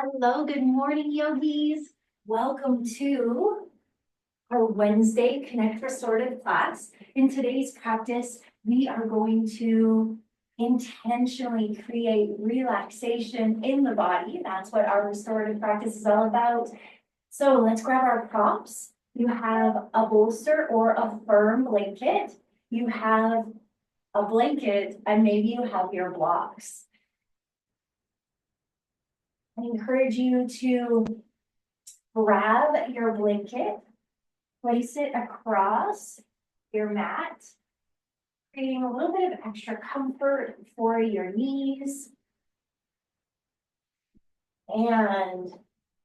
Hello, good morning, yogis. Welcome to our Wednesday Connect Restorative class. In today's practice, we are going to intentionally create relaxation in the body. That's what our restorative practice is all about. So let's grab our props. You have a bolster or a firm blanket. You have a blanket, and maybe you have your blocks. I encourage you to grab your blanket, place it across your mat, creating a little bit of extra comfort for your knees. And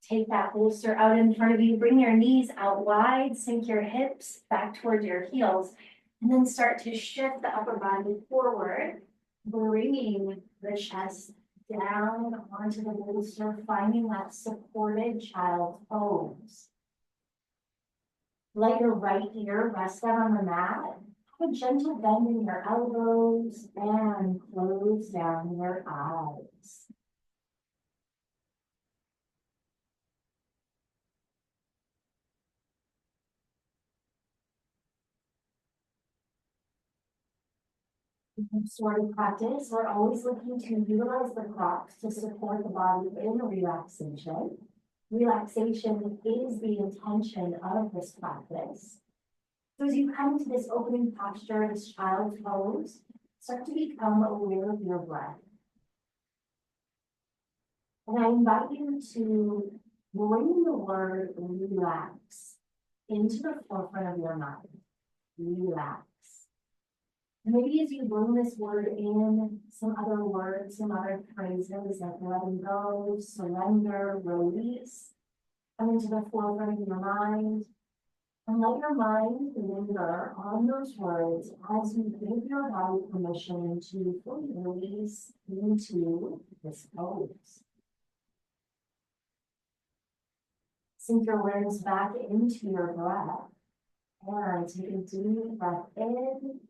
take that bolster out in front of you, bring your knees out wide, sink your hips back towards your heels, and then start to shift the upper body forward, bringing the chest down onto the bolster, finding that supported child's pose. Let your right ear rest down on the mat. Have a gentle bend in your elbows and close down your eyes. Sort of practice, we're always looking to utilize the props to support the body in relaxation. Relaxation is the intention of this practice. So as you come to this opening posture, this child's pose, start to become aware of your breath. And I invite you to bring the word relax into the forefront of your mind. Relax. Maybe as you bring this word in, some other words, some other phrases like letting go, surrender, release, come into the forefront of your mind. And let your mind linger on those words as you give your body permission to fully release into this pose. Sink your awareness back into your breath and take a deep breath in.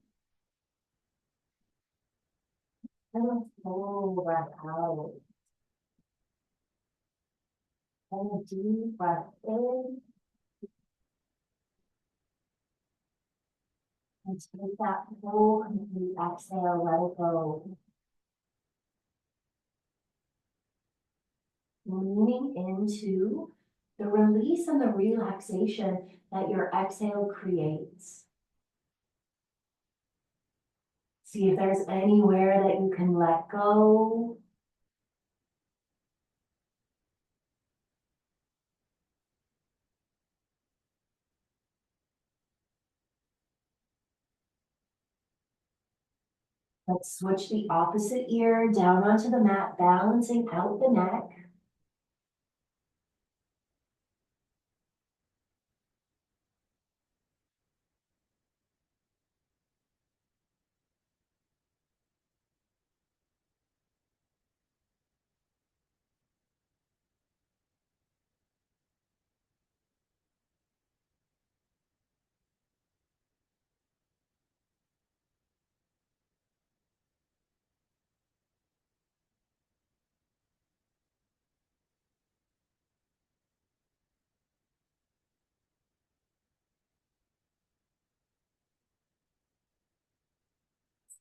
And a full breath out. And a deep breath in. And take that full complete exhale, let it go. Leaning into the release and the relaxation that your exhale creates. See if there's anywhere that you can let go. Let's switch the opposite ear down onto the mat, balancing out the neck.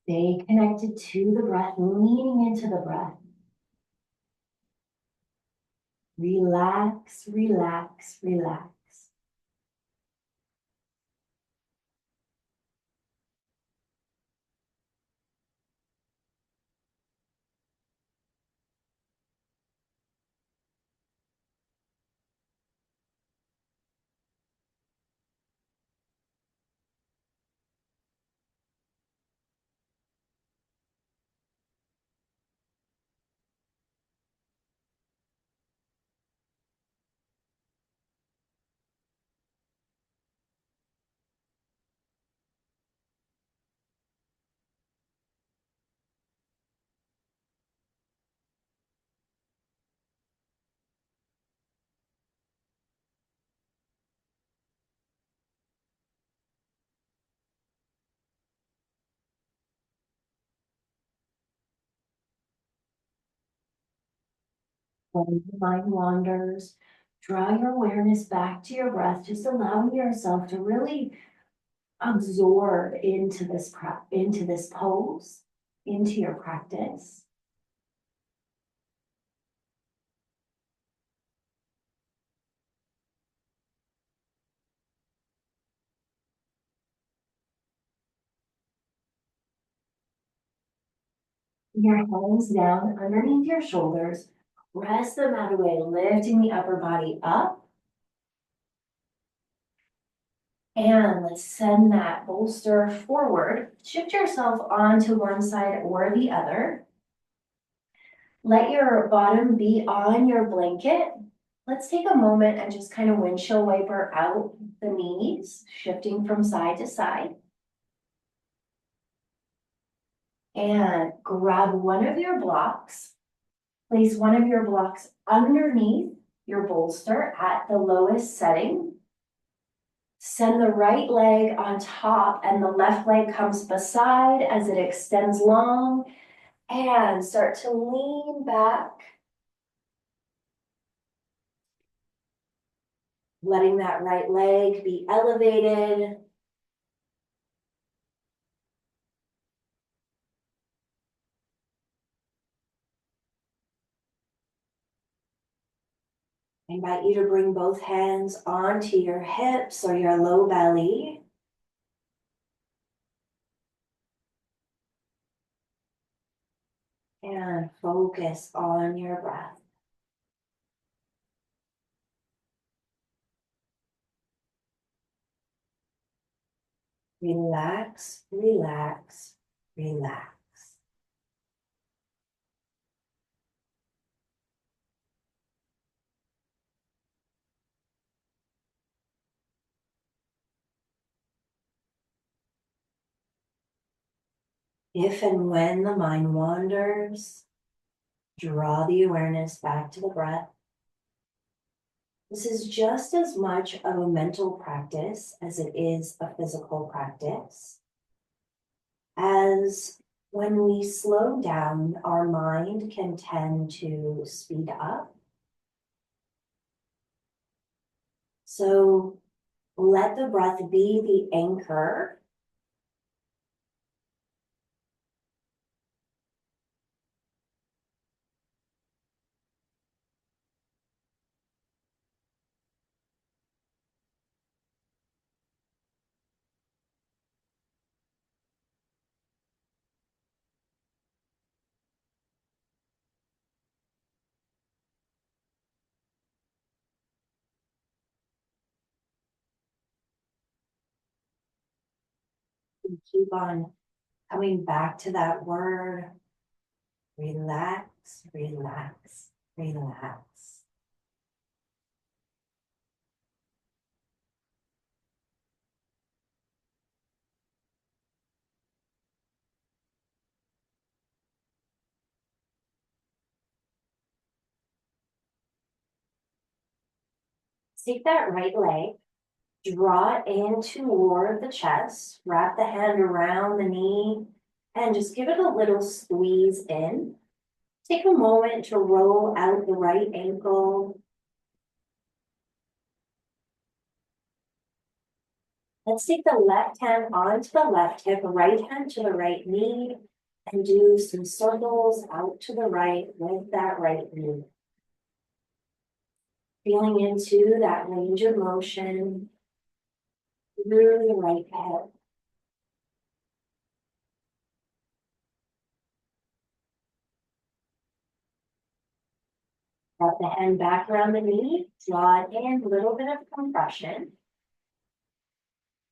Stay connected to the breath, leaning into the breath. Relax, relax, relax. When your mind wanders, draw your awareness back to your breath, just allowing yourself to really absorb into this pose, into your practice. Your hands down underneath your shoulders, press the mat away, lifting the upper body up. And let's send that bolster forward. Shift yourself onto one side or the other. Let your bottom be on your blanket. Let's take a moment and just kind of windshield wiper out the knees, shifting from side to side. And grab one of your blocks. Place one of your blocks underneath your bolster at the lowest setting. Send the right leg on top and the left leg comes beside as it extends long, and start to lean back. Letting that right leg be elevated. I invite you to bring both hands onto your hips or your low belly. And focus on your breath. Relax, relax, relax. If and when the mind wanders, draw the awareness back to the breath. This is just as much of a mental practice as it is a physical practice. As when we slow down, our mind can tend to speed up. So let the breath be the anchor. And keep on coming back to that word. Relax, relax, relax. Take that right leg, draw it in toward the chest, wrap the hand around the knee, and just give it a little squeeze in. Take a moment to roll out the right ankle. Let's take the left hand onto the left hip, right hand to the right knee, and do some circles out to the right with that right knee. Feeling into that range of motion through the right hip. Wrap the hand back around the knee, draw it in, a little bit of compression.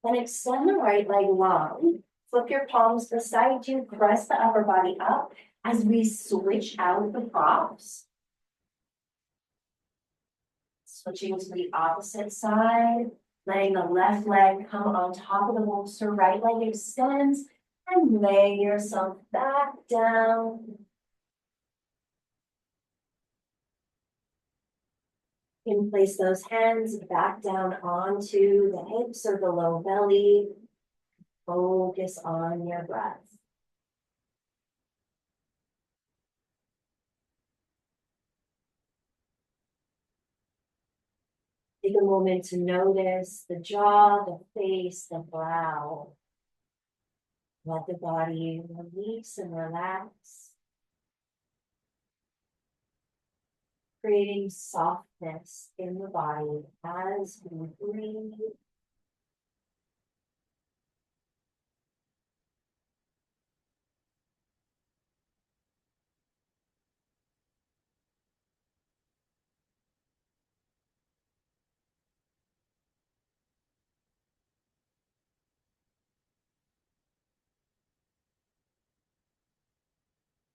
Then extend the right leg long. Flip your palms beside you, press the upper body up as we switch out the props. Switching to the opposite side, letting the left leg come on top of the bolster, right leg extends, and lay yourself back down. You can place those hands back down onto the hips or the low belly. Focus on your breath. Take a moment to notice the jaw, the face, the brow. Let the body release and relax, creating softness in the body as we breathe.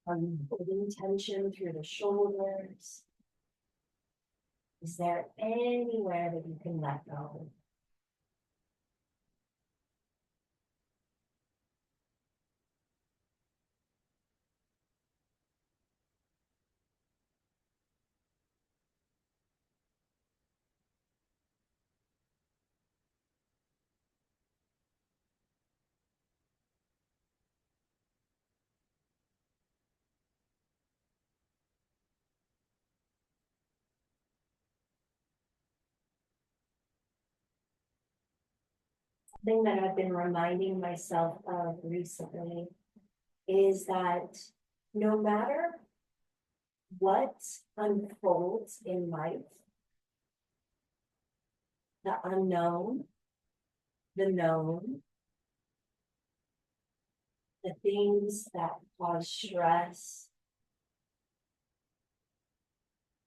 Are you holding tension through the shoulders? Is there anywhere that you can let go? Thing that I've been reminding myself of recently is that no matter what unfolds in life, the unknown, the known, the things that cause stress,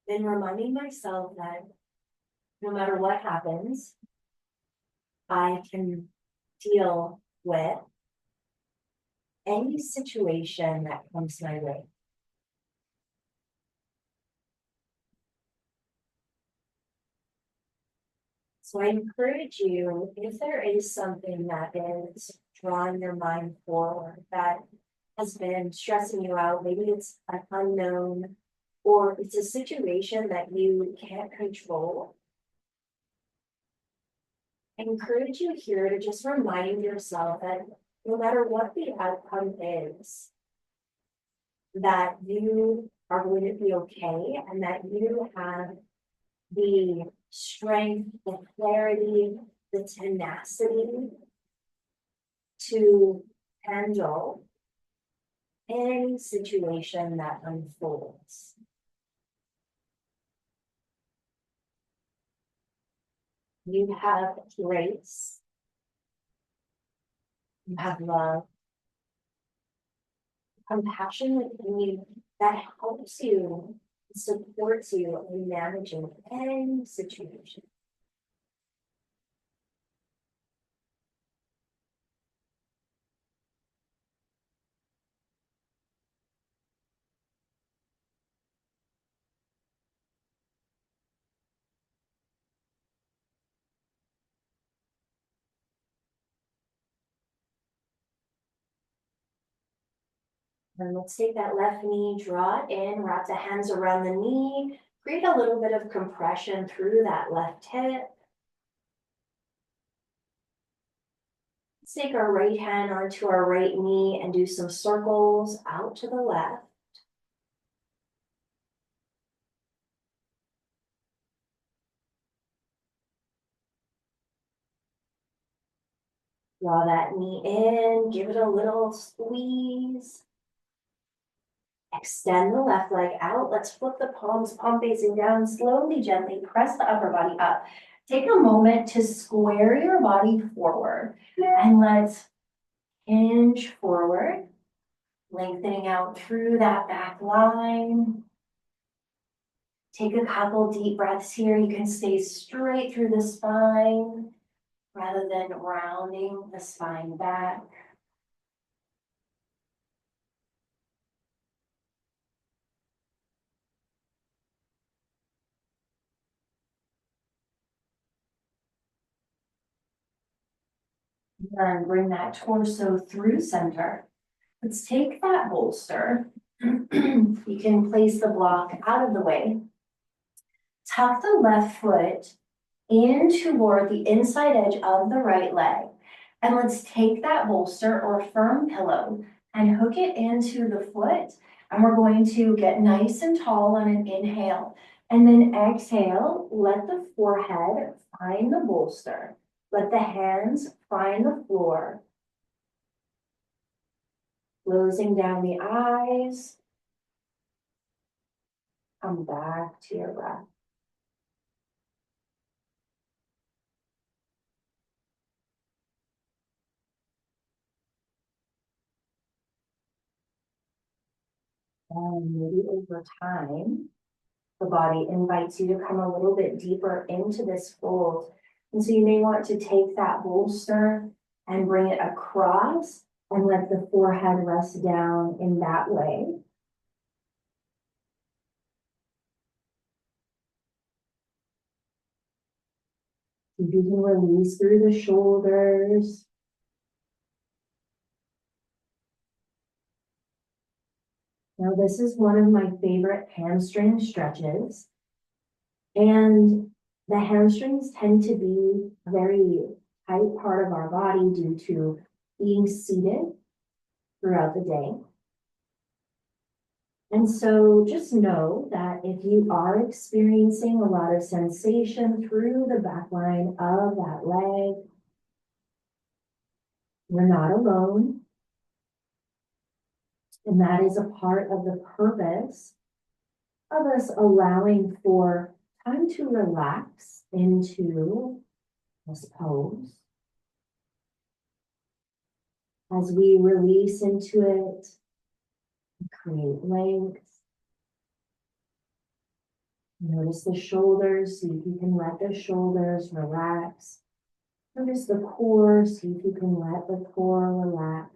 been reminding myself that no matter what happens, I can deal with any situation that comes my way. So I encourage you, if there is something that is drawing your mind forward, that has been stressing you out, maybe it's an unknown, or it's a situation that you can't control, I encourage you here to just remind yourself that no matter what the outcome is, that you are going to be okay and that you have the strength, the clarity, the tenacity to handle any situation that unfolds. You have grace, you have love, compassion within you that helps you, supports you in managing any situation. And let's take that left knee, draw it in, wrap the hands around the knee, create a little bit of compression through that left hip. Let's take our right hand onto our right knee and do some circles out to the left. Draw that knee in, give it a little squeeze. Extend the left leg out. Let's flip the palms, palm facing down, slowly, gently press the upper body up. Take a moment to square your body forward and let's hinge forward, lengthening out through that back line. Take a couple deep breaths here. You can stay straight through the spine rather than rounding the spine back. And bring that torso through center. Let's take that bolster. You can place the block out of the way. Tuck the left foot in toward the inside edge of the right leg. And let's take that bolster or firm pillow and hook it into the foot. And we're going to get nice and tall on an inhale. And then exhale, let the forehead find the bolster. Let the hands find the floor. Closing down the eyes. Come back to your breath. And maybe over time, the body invites you to come a little bit deeper into this fold. And so you may want to take that bolster and bring it across and let the forehead rest down in that way. You can release through the shoulders. Now, this is one of my favorite hamstring stretches. And the hamstrings tend to be a very tight part of our body due to being seated throughout the day. And so just know that if you are experiencing a lot of sensation through the back line of that leg, you're not alone. And that is a part of the purpose of us allowing for time to relax into this pose. As we release into it, create length. Notice the shoulders, see if you can let the shoulders relax. Notice the core, see if you can let the core relax.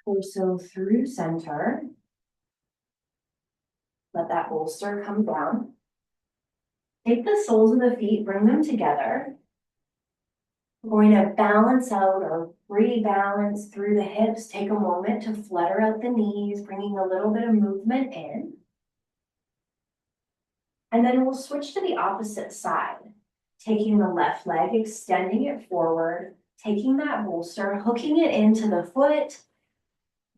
Torso through center. Let that bolster come down. Take the soles of the feet, bring them together. We're going to balance out or rebalance through the hips. Take a moment to flutter out the knees, bringing a little bit of movement in. And then we'll switch to the opposite side. Taking the left leg, extending it forward, taking that bolster, hooking it into the foot.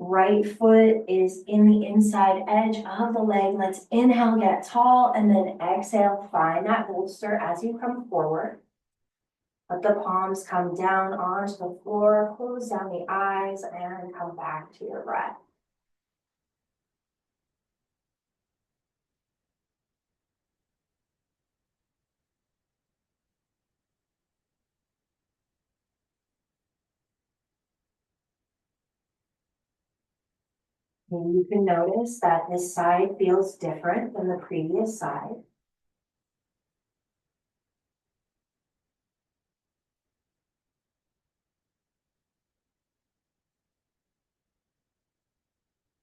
Right foot is in the inside edge of the leg. Let's inhale, get tall, and then exhale, find that bolster as you come forward. Let the palms come down onto the floor, close down the eyes, and come back to your breath. And you can notice that this side feels different than the previous side.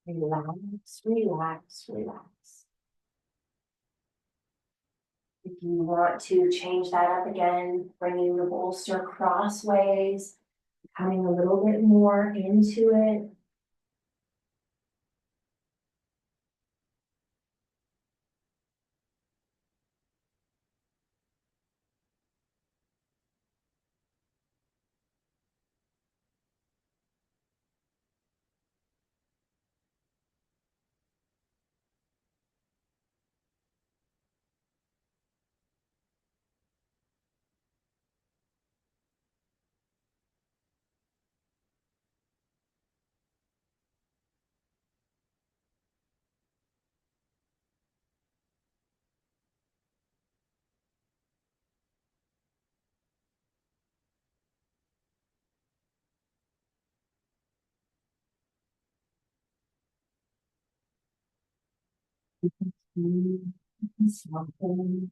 Relax, relax, relax. If you want to change that up again, bringing the bolster crossways, coming a little bit more into it. Soften.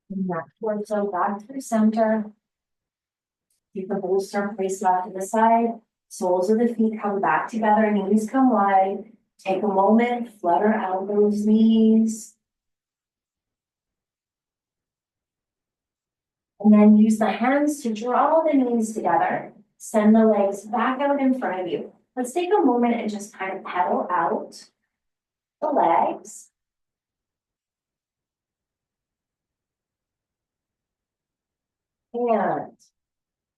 And that torso back through center. Keep the bolster placed off to the side. Soles of the feet come back together, knees come wide. Take a moment, flutter out those knees. And then use the hands to draw the knees together. Send the legs back out in front of you. Let's take a moment and just kind of pedal out the legs. And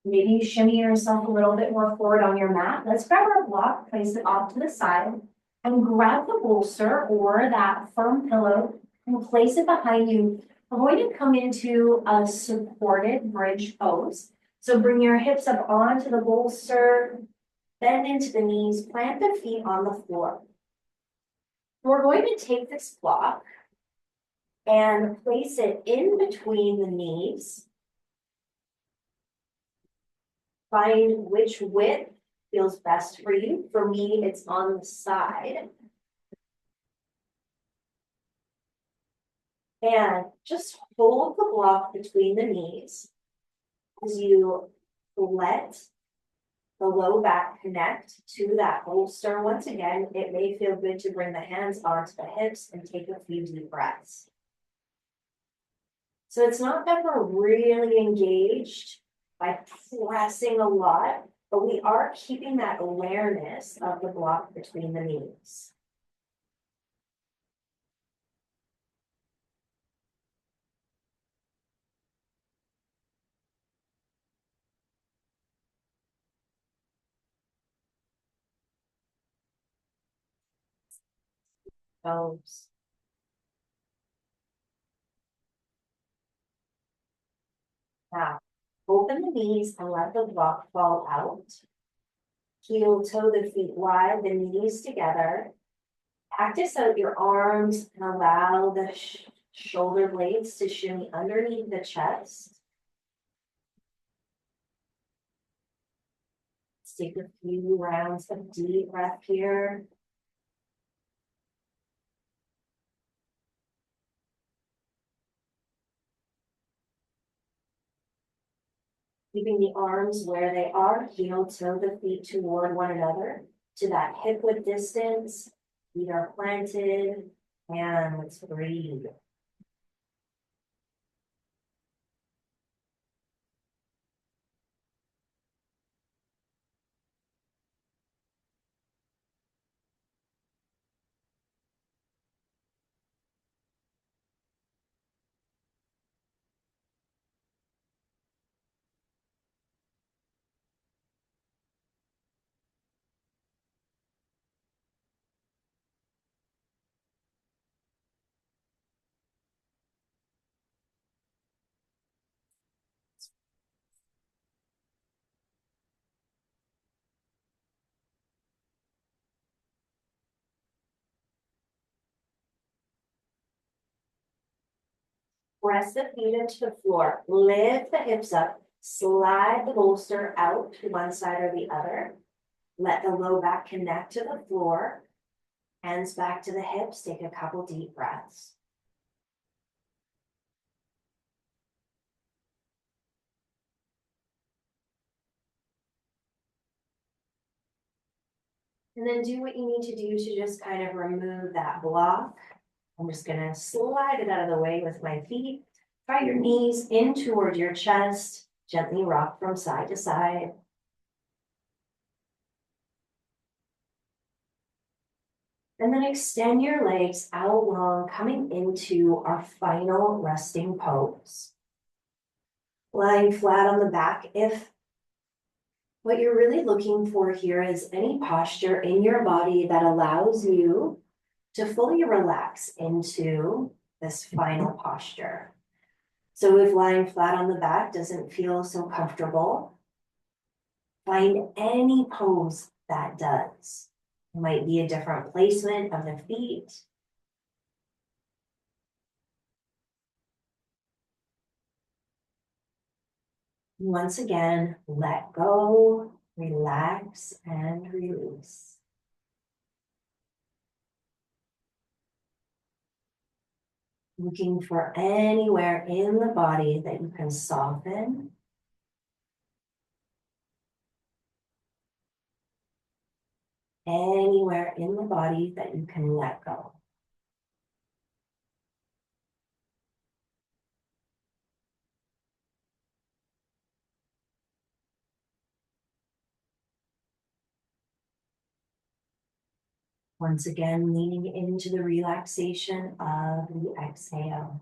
maybe you shimmy yourself a little bit more forward on your mat. Let's grab our block, place it off to the side, and grab the bolster or that firm pillow and place it behind you. We're going to come into a supported bridge pose. So bring your hips up onto the bolster, bend into the knees, plant the feet on the floor. We're going to take this block and place it in between the knees. Find which width feels best for you. For me, it's on the side. And just hold the block between the knees as you let the low back connect to that bolster. Once again, it may feel good to bring the hands onto the hips and take a few deep breaths. So it's not that we're really engaged by pressing a lot, but we are keeping that awareness of the block between the knees. Toes. Now, open the knees and let the block fall out. Heel toe the feet wide, the knees together. Practice out your arms and allow the shoulder blades to shimmy underneath the chest. Let's take a few rounds of deep breath here. Keeping the arms where they are, heel toe the feet toward one another to that hip width distance. Feet are planted, and let's breathe. Press the feet into the floor, lift the hips up, slide the bolster out to one side or the other. Let the low back connect to the floor. Hands back to the hips, take a couple deep breaths. And then do what you need to do to just kind of remove that block. I'm just gonna slide it out of the way with my feet. Try your knees in toward your chest. Gently rock from side to side. And then extend your legs out long, coming into our final resting pose. Lying flat on the back. If what you're really looking for here is any posture in your body that allows you to fully relax into this final posture. So if lying flat on the back doesn't feel so comfortable, find any pose that does. It might be a different placement of the feet. Once again, let go, relax, and release. Looking for anywhere in the body that you can soften. Anywhere in the body that you can let go. Once again, leaning into the relaxation of the exhale.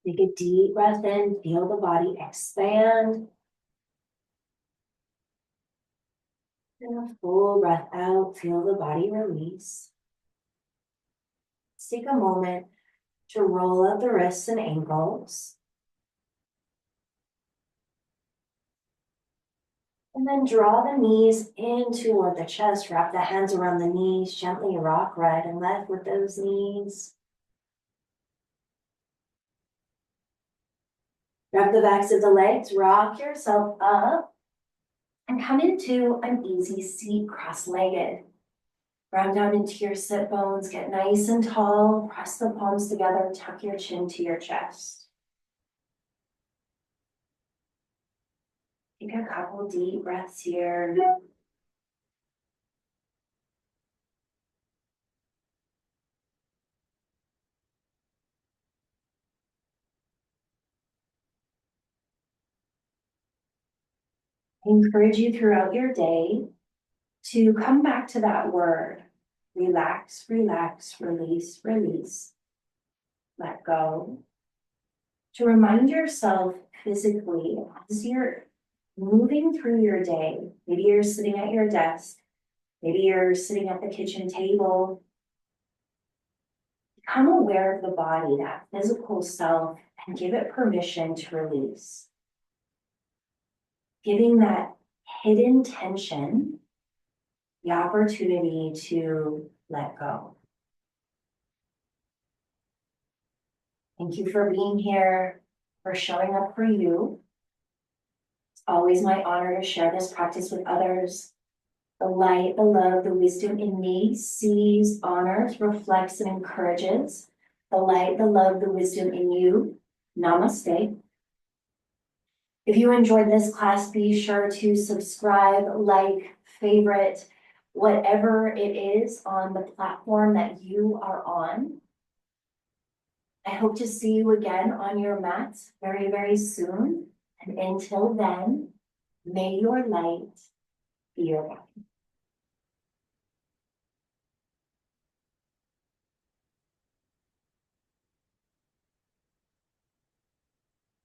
Take a deep breath in, feel the body expand. And a full breath out, feel the body release. Let's take a moment to roll out the wrists and ankles. And then draw the knees in toward the chest, wrap the hands around the knees, gently rock right and left with those knees. Grab the backs of the legs, rock yourself up, and come into an easy seat, cross-legged. Ground down into your sit bones, get nice and tall, press the palms together, tuck your chin to your chest. Take a couple deep breaths here. I encourage you throughout your day to come back to that word. Relax, relax, release, release. Let go. To remind yourself physically as you're moving through your day, maybe you're sitting at your desk, maybe you're sitting at the kitchen table. Become aware of the body, that physical self, and give it permission to release. Giving that hidden tension the opportunity to let go. Thank you for being here, for showing up for you. It's always my honor to share this practice with others. The light, the love, the wisdom in me sees, honors, reflects, and encourages. The light, the love, the wisdom in you. Namaste. If you enjoyed this class, be sure to subscribe, like, favorite, whatever it is on the platform that you are on. I hope to see you again on your mats very, very soon. And until then, may your light be your guide.